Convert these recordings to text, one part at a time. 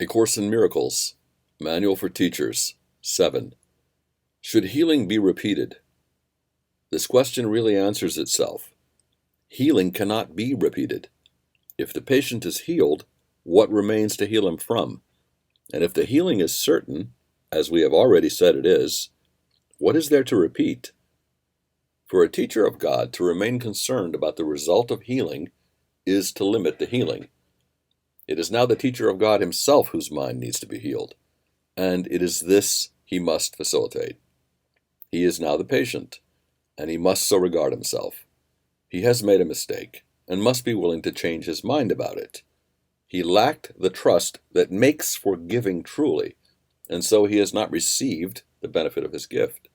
A Course in Miracles, Manual for Teachers, 7. Should healing be repeated? This question really answers itself. Healing cannot be repeated. If the patient is healed, what remains to heal him from? And if the healing is certain, as we have already said it is, what is there to repeat? For a teacher of God to remain concerned about the result of healing is to limit the healing. It is now the teacher of God himself whose mind needs to be healed, and it is this he must facilitate. He is now the patient, and he must so regard himself. He has made a mistake, and must be willing to change his mind about it. He lacked the trust that makes for giving truly, and so he has not received the benefit of his gift.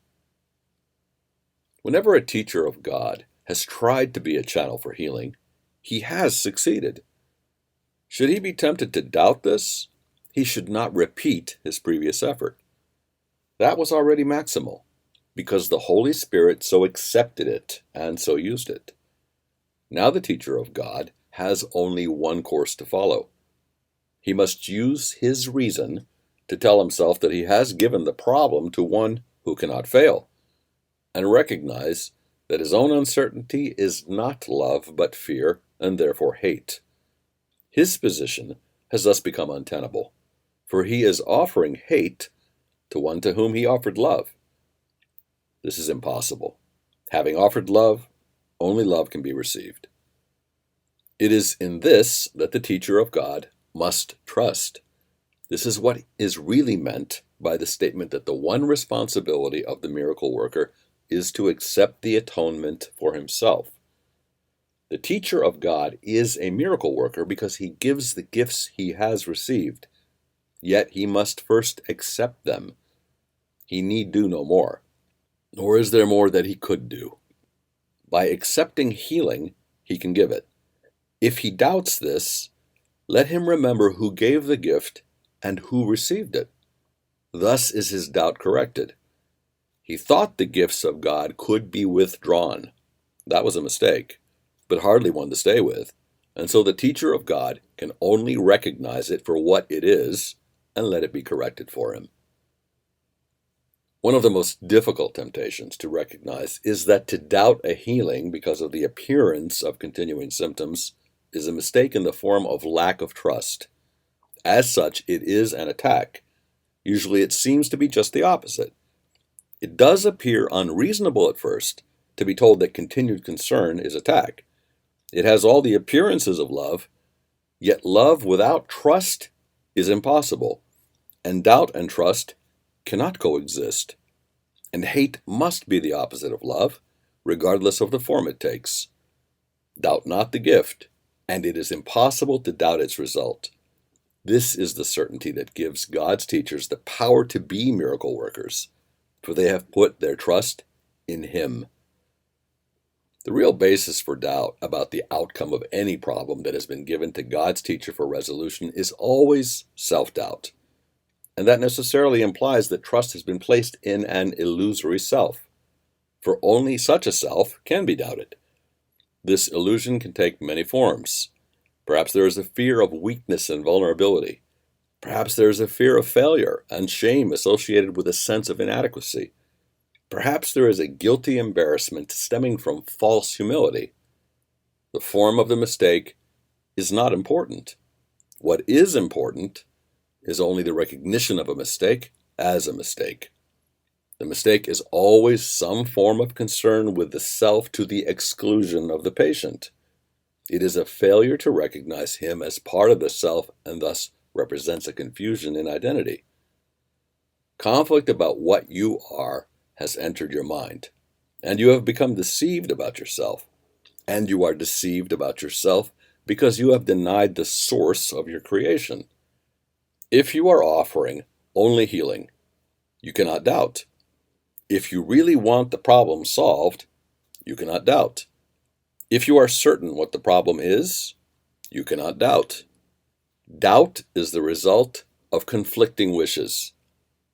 Whenever a teacher of God has tried to be a channel for healing, he has succeeded. Should he be tempted to doubt this, he should not repeat his previous effort. That was already maximal, because the Holy Spirit so accepted it and so used it. Now the teacher of God has only one course to follow. He must use his reason to tell himself that he has given the problem to one who cannot fail, and recognize that his own uncertainty is not love but fear, and therefore hate. His position has thus become untenable, for he is offering hate to one to whom he offered love. This is impossible. Having offered love, only love can be received. It is in this that the teacher of God must trust. This is what is really meant by the statement that the one responsibility of the miracle worker is to accept the atonement for himself. The teacher of God is a miracle worker because he gives the gifts he has received, yet he must first accept them. He need do no more, nor is there more that he could do. By accepting healing, he can give it. If he doubts this, let him remember who gave the gift and who received it. Thus is his doubt corrected. He thought the gifts of God could be withdrawn. That was a mistake, but hardly one to stay with, and so the teacher of God can only recognize it for what it is and let it be corrected for him. One of the most difficult temptations to recognize is that to doubt a healing because of the appearance of continuing symptoms is a mistake in the form of lack of trust. As such, it is an attack. Usually it seems to be just the opposite. It does appear unreasonable at first to be told that continued concern is attack. It has all the appearances of love, yet love without trust is impossible, and doubt and trust cannot coexist. And hate must be the opposite of love, regardless of the form it takes. Doubt not the gift, and it is impossible to doubt its result. This is the certainty that gives God's teachers the power to be miracle workers, for they have put their trust in Him. The real basis for doubt about the outcome of any problem that has been given to God's teacher for resolution is always self-doubt. And that necessarily implies that trust has been placed in an illusory self, for only such a self can be doubted. This illusion can take many forms. Perhaps there is a fear of weakness and vulnerability. Perhaps there is a fear of failure and shame associated with a sense of inadequacy. Perhaps there is a guilty embarrassment stemming from false humility. The form of the mistake is not important. What is important is only the recognition of a mistake as a mistake. The mistake is always some form of concern with the self to the exclusion of the patient. It is a failure to recognize him as part of the self and thus represents a confusion in identity. Conflict about what you are has entered your mind, and you have become deceived about yourself. And you are deceived about yourself because you have denied the source of your creation. If you are offering only healing, you cannot doubt. If you really want the problem solved, you cannot doubt. If you are certain what the problem is, you cannot doubt. Doubt is the result of conflicting wishes.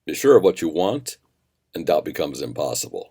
Be sure of what you want, and doubt becomes impossible.